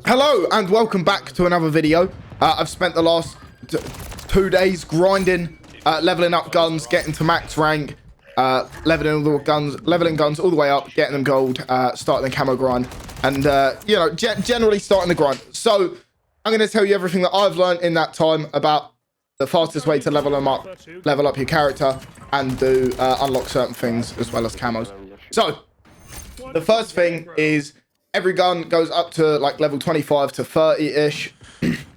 Hello and welcome back to another video. I've spent the last 2 days grinding, leveling up guns, getting to max rank, leveling guns all the way up, getting them gold, starting the camo grind, and you know, generally starting the grind. So I'm going to tell you everything that I've learned in that time about the fastest way to level them up, level up your character, and do unlock certain things as well as camos. So the first thing is every gun goes up to like level 25 to 30-ish.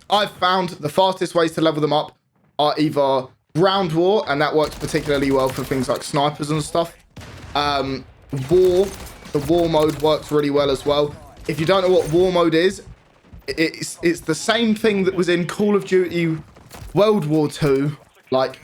I've found the fastest ways to level them up are either ground war, and that works particularly well for things like snipers and stuff. The war mode works really well as well. If you don't know what war mode is, it's the same thing that was in Call of Duty World War II like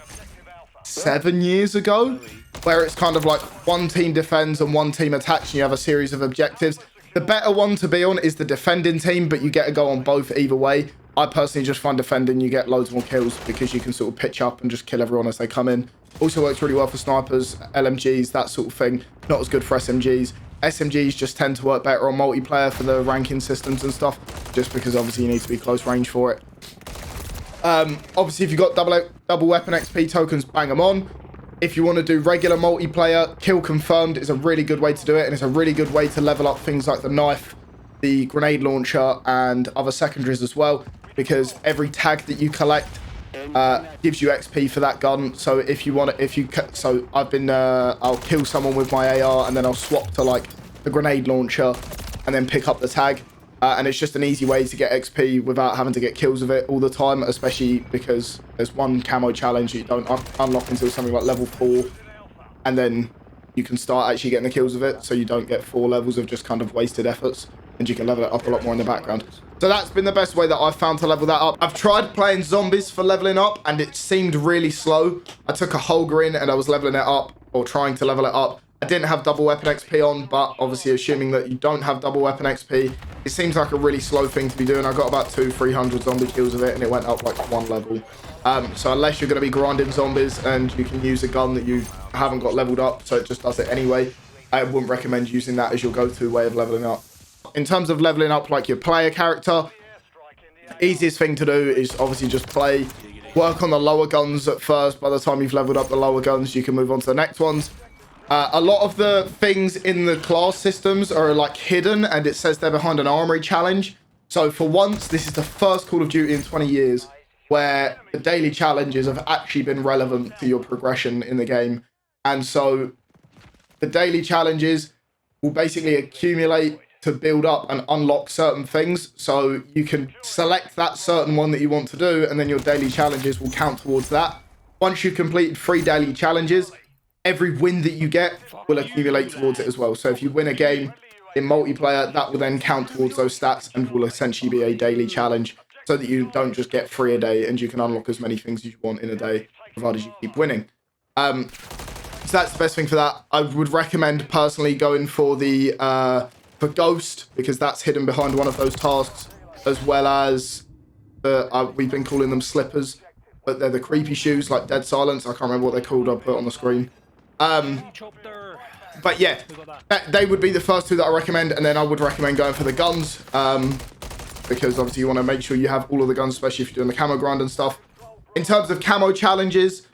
7 years ago, where it's kind of like one team defends and one team attacks and you have a series of objectives. The better one to be on is the defending team, but you get to go on both either way. I personally just find defending, you get loads more kills because you can sort of pitch up and just kill everyone as they come in. Also works really well for snipers, LMGs, that sort of thing. Not as good for SMGs. SMGs just tend to work better on multiplayer for the ranking systems and stuff, just because obviously you need to be close range for it. Obviously, if you've got double weapon XP tokens, bang them on. If you want to do regular multiplayer, kill confirmed is a really good way to do it, and it's a really good way to level up things like the knife, the grenade launcher, and other secondaries as well, because every tag that you collect gives you XP for that gun. So if you want to, so I'll kill someone with my AR and then I'll swap to like the grenade launcher and then pick up the tag. And it's just an easy way to get XP without having to get kills with it all the time, especially because there's one camo challenge you don't unlock until something like level 4, and then you can start actually getting the kills with it, so you don't get 4 levels of just kind of wasted efforts, and you can level it up a lot more in the background. So that's been the best way that I've found to level that up. I've tried playing zombies for leveling up, and it seemed really slow. I took a Holger in and I was leveling it up, or trying to level it up. I didn't have double weapon XP on, but obviously assuming that you don't have double weapon XP, it seems like a really slow thing to be doing. I got about 200-300 zombie kills with it, and it went up like 1 level. So unless you're going to be grinding zombies and you can use a gun that you haven't got leveled up, so it just does it anyway, I wouldn't recommend using that as your go-to way of leveling up. In terms of leveling up like your player character, easiest thing to do is obviously just work on the lower guns at first. By the time you've leveled up the lower guns, you can move on to the next ones. A lot of the things in the class systems are like hidden, and it says they're behind an Armory Challenge. So for once, this is the first Call of Duty in 20 years where the daily challenges have actually been relevant to your progression in the game. And so the daily challenges will basically accumulate to build up and unlock certain things. So you can select that certain one that you want to do, and then your daily challenges will count towards that. Once you've completed 3 daily challenges, every win that you get will accumulate towards it as well. So if you win a game in multiplayer, that will then count towards those stats and will essentially be a daily challenge, so that you don't just get 3 a day and you can unlock as many things as you want in a day, provided you keep winning. So that's the best thing for that. I would recommend personally going for the for Ghost, because that's hidden behind one of those tasks, as well as we've been calling them slippers, but they're the creepy shoes like Dead Silence. I can't remember what they're called. I'll put it on the screen. But yeah, they would be the first 2 that I recommend, and then I would recommend going for the guns, because obviously you want to make sure you have all of the guns, especially if you're doing the camo grind and stuff. In terms of camo challenges,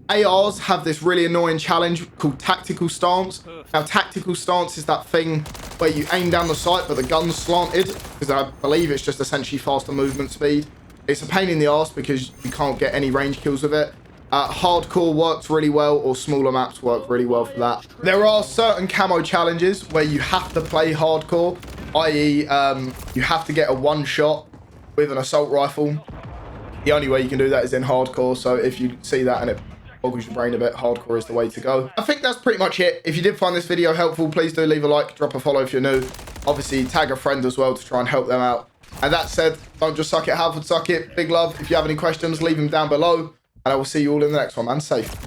ARs have this really annoying challenge called Tactical Stance. Now, Tactical Stance is that thing where you aim down the sight, but the gun's slanted, because I believe it's just essentially faster movement speed. It's a pain in the arse because you can't get any range kills with it. Hardcore works really well, or smaller maps work really well for that. There are certain camo challenges where you have to play hardcore, i.e. You have to get a 1-shot with an assault rifle. The only way you can do that is in hardcore, so if you see that and it boggles your brain a bit, hardcore is the way to go. I think that's pretty much it. If you did find this video helpful, please do leave a like, drop a follow if you're new. Obviously, tag a friend as well to try and help them out. And that said, don't just suck it, Halfordsuck it. Big love. If you have any questions, leave them down below. And I will see you all in the next one, man. Safe.